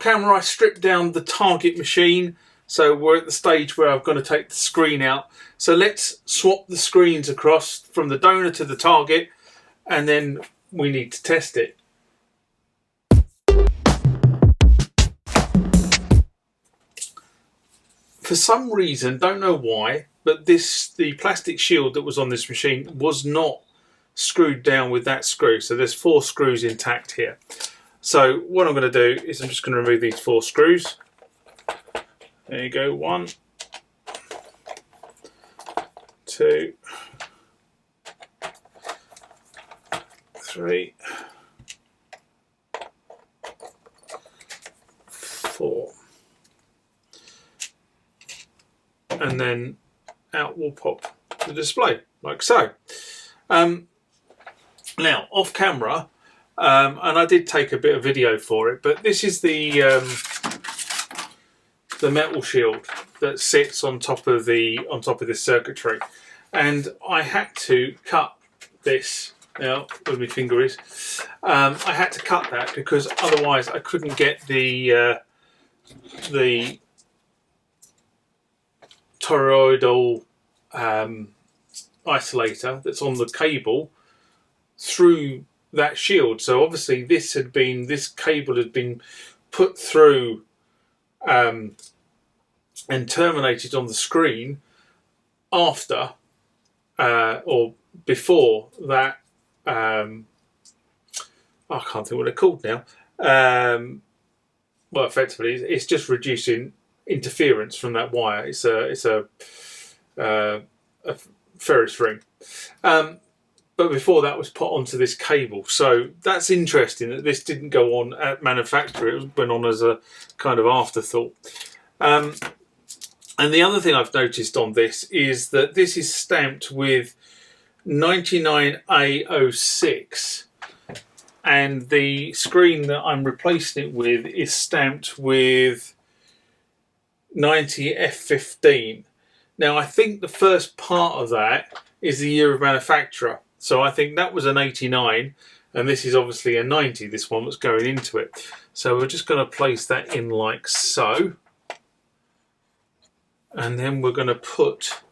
camera I stripped down the target machine, so we're at the stage where I've got to take the screen out. So let's swap the screens across from the donor to the target, and then we need to test it. For some reason, don't know why, but the plastic shield that was on this machine was not screwed down with that screw. So there's 4 screws intact here. So what I'm going to do is I'm just going to remove these 4 screws. There you go, 1, 2, 3, 4. And then out will pop the display, like so. Now, off camera, and I did take a bit of video for it, but this is the metal shield that sits on top of this circuitry, and I had to cut this. Now, where my finger is, I had to cut that because otherwise I couldn't get the toroidal isolator that's on the cable through that shield. So obviously this cable had been put through and terminated on the screen after or before that. I can't think what they're called now. Well, effectively, it's just reducing interference from that wire. It's a ferrous ring, but before that was put onto this cable. So that's interesting that this didn't go on at manufacture. It went on as a kind of afterthought. And the other thing I've noticed on this is that this is stamped with 99A06, and the screen that I'm replacing it with is stamped with 90F15. Now I think the first part of that is the year of manufacture, so I think that was an 89 and this is obviously a 90, this one that's going into it. So we're just going to place that in like so, and then we're going to put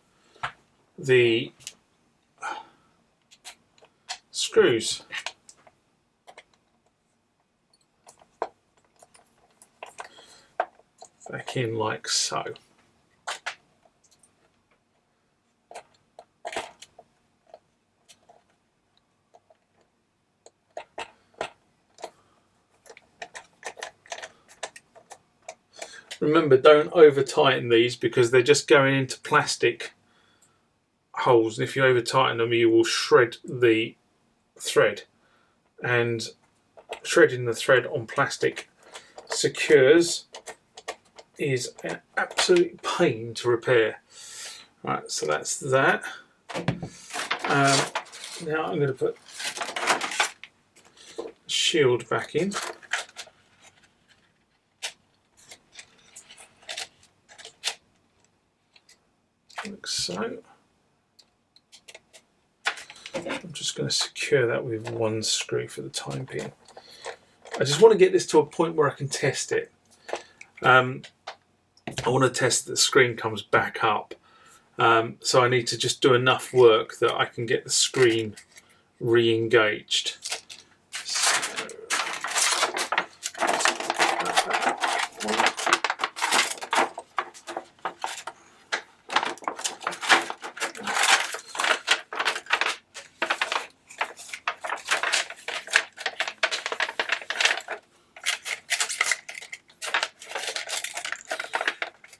the screws back in like so. Remember, don't over tighten these because they're just going into plastic holes, and if you over tighten them you will shred the thread, and shredding the thread on plastic secures is an absolute pain to repair. Right, so that's that. Now I'm going to put the shield back in. Like so. I'm just going to secure that with 1 screw for the time being. I just want to get this to a point where I can test it. I want to test that the screen comes back up. So I need to just do enough work that I can get the screen re-engaged.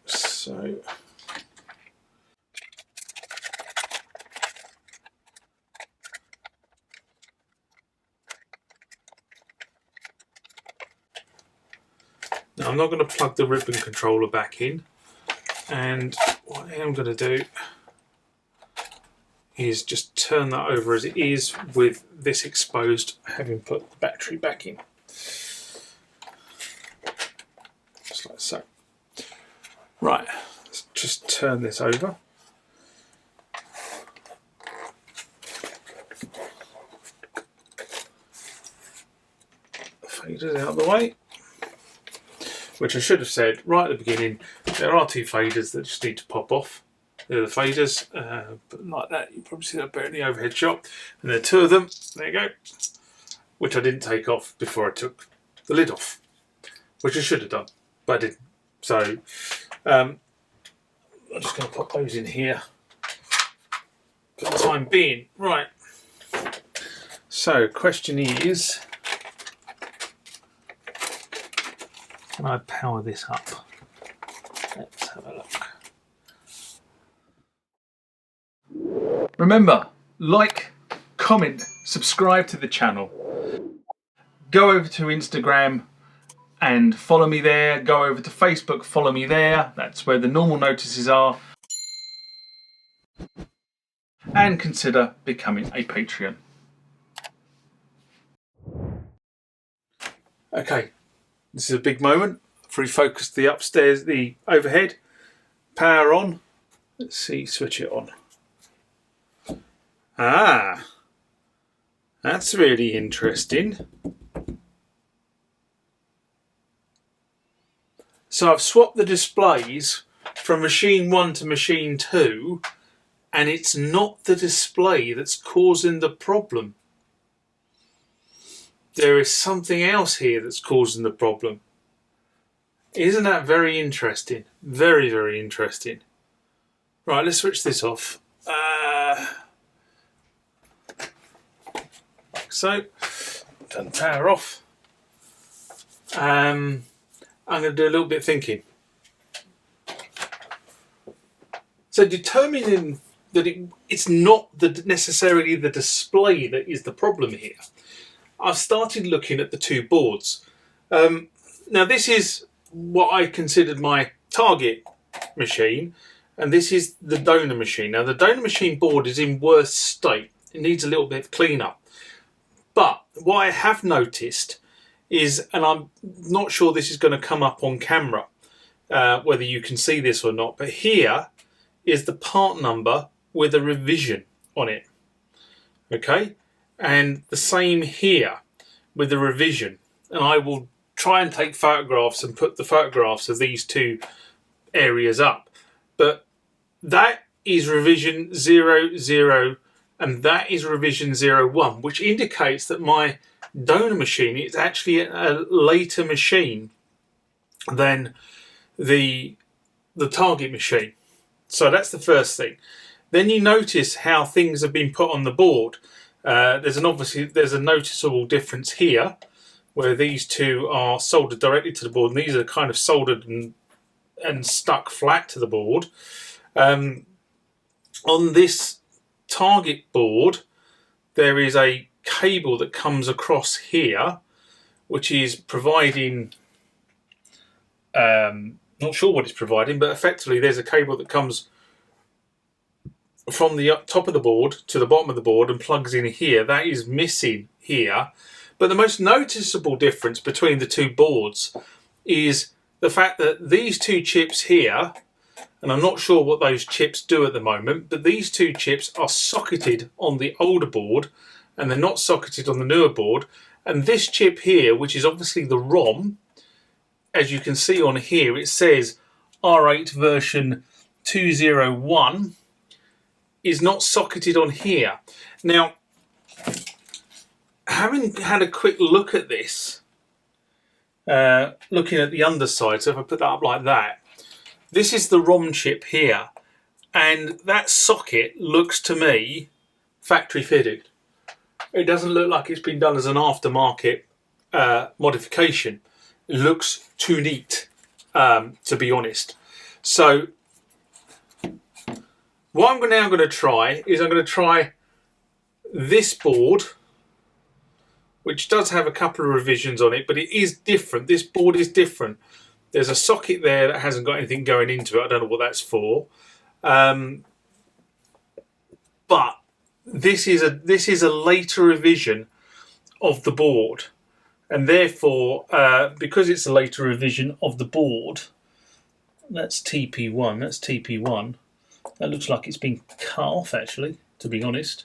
So now I'm not going to plug the ribbon controller back in, and what I am going to do is just turn that over as it is with this exposed, having put the battery back in. Just like so. Right, let's just turn this over. Faders out of the way. which I should have said right at the beginning. There are two faders that just need to pop off. They're the faders, but like that, you probably see that better in the overhead shot. And there are two of them, there you go, which I didn't take off before I took the lid off, which I should have done, but I didn't. So I'm just going to pop those in here for the time being. Right, so question is, can I power this up? Let's have a look. Remember, like, comment, subscribe to the channel. Go over to Instagram and follow me there. Go over to Facebook, follow me there. That's where the normal notices are. And consider becoming a Patreon. Okay, this is a big moment. I've refocused the upstairs, the overhead. Power on. Let's see, switch it on. Ah, that's really interesting. So I've swapped the displays from machine 1 to machine 2, and it's not the display that's causing the problem. There is something else here that's causing the problem. Isn't that very interesting? Very, very interesting. Right, let's switch this off. So, turn the power off. I'm going to do a little bit of thinking. So determining that it's not necessarily the display that is the problem here, I've started looking at the two boards. Now this is what I considered my target machine, and this is the donor machine. Now the donor machine board is in worse state. It needs a little bit of cleanup. But what I have noticed is, and I'm not sure this is going to come up on camera, whether you can see this or not, but here is the part number with a revision on it. Okay, and the same here with the revision. And I will try and take photographs and put the photographs of these two areas up. But that is revision 00, and that is revision 01, which indicates that my donor machine is actually a later machine than the target machine. So that's the first thing. Then you notice how things have been put on the board. There's a noticeable difference here, where these two are soldered directly to the board, and these are kind of soldered and stuck flat to the board. On this target board, there is a cable that comes across here, which is providing, not sure what it's providing, but effectively there's a cable that comes from the top of the board to the bottom of the board and plugs in here. That is missing here. But the most noticeable difference between the two boards is the fact that these two chips here, and I'm not sure what those chips do at the moment, but these two chips are socketed on the older board and they're not socketed on the newer board. And this chip here, which is obviously the ROM, as you can see on here, it says R8 version 201, is not socketed on here. Now, having had a quick look at this, looking at the underside, so if I put that up like that, this is the ROM chip here, and that socket looks to me factory fitted. It doesn't look like it's been done as an aftermarket modification. It looks too neat, to be honest. So what I'm now going to try is I'm going to try this board, which does have a couple of revisions on it, but it is different. This board is different. There's a socket there that hasn't got anything going into it. I don't know what that's for. But this is a later revision of the board, and therefore, because it's a later revision of the board, that's TP1. That's TP1. That looks like it's been cut off, actually, to be honest.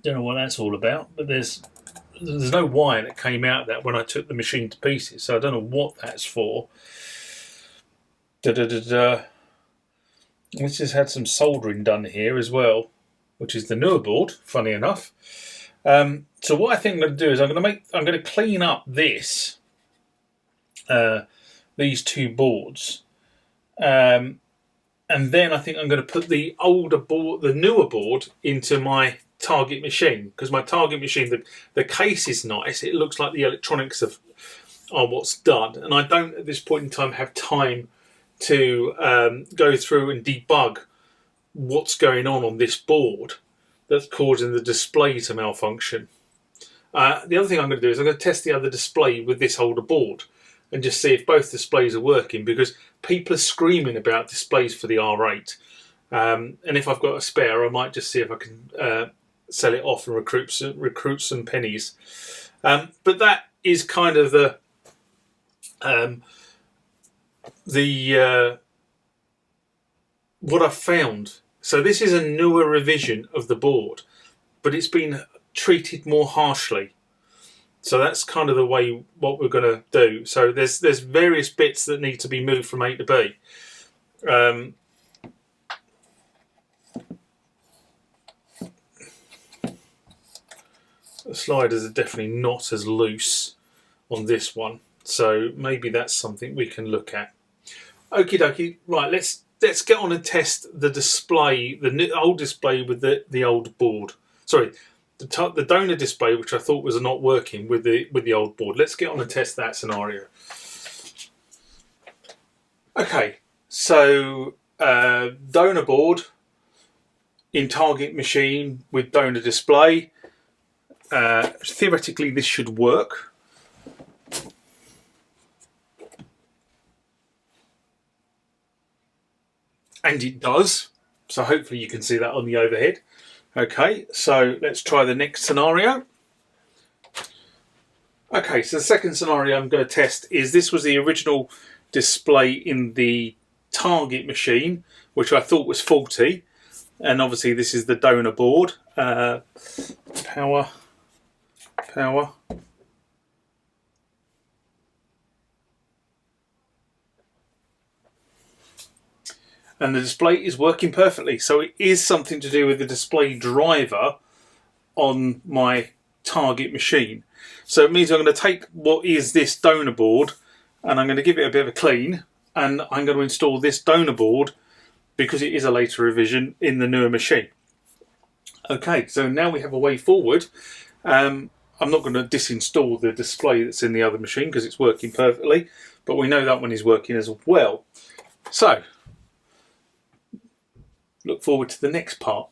Don't know what that's all about, but there's there's no wire that came out of that when I took the machine to pieces, so I don't know what that's for. This has had some soldering done here as well, which is the newer board, funny enough. So what I think I'm going to do is I'm going to clean up these two boards, and then I think I'm going to put the newer board into my target machine, because my target machine, the case is nice. It looks like the electronics are what's done, and I don't at this point in time have time to go through and debug what's going on this board that's causing the display to malfunction. The other thing I'm going to do is I'm going to test the other display with this older board and just see if both displays are working, because people are screaming about displays for the R8. And if I've got a spare, I might just see if I can sell it off and recruit some pennies. But that is kind of what I've found. So this is a newer revision of the board, but it's been treated more harshly. So that's kind of the way what we're going to do. So there's various bits that need to be moved from A to B. The sliders are definitely not as loose on this one, so maybe that's something we can look at. Okie dokie. Right, let's get on and test the display, the old display with the old board. Sorry, the donor display, which I thought was not working with the old board. Let's get on and test that scenario. Okay, so donor board in target machine with donor display. Theoretically, this should work. And it does. So hopefully you can see that on the overhead. Okay, so let's try the next scenario. Okay, so the second scenario I'm going to test is, this was the original display in the target machine, which I thought was faulty. And obviously this is the donor board. Power. And the display is working perfectly. So it is something to do with the display driver on my target machine. So it means I'm going to take what is this donor board and I'm going to give it a bit of a clean, and I'm going to install this donor board, because it is a later revision, in the newer machine. Okay, so now we have a way forward. I'm not going to disinstall the display that's in the other machine because it's working perfectly, but we know that one is working as well. So look forward to the next part.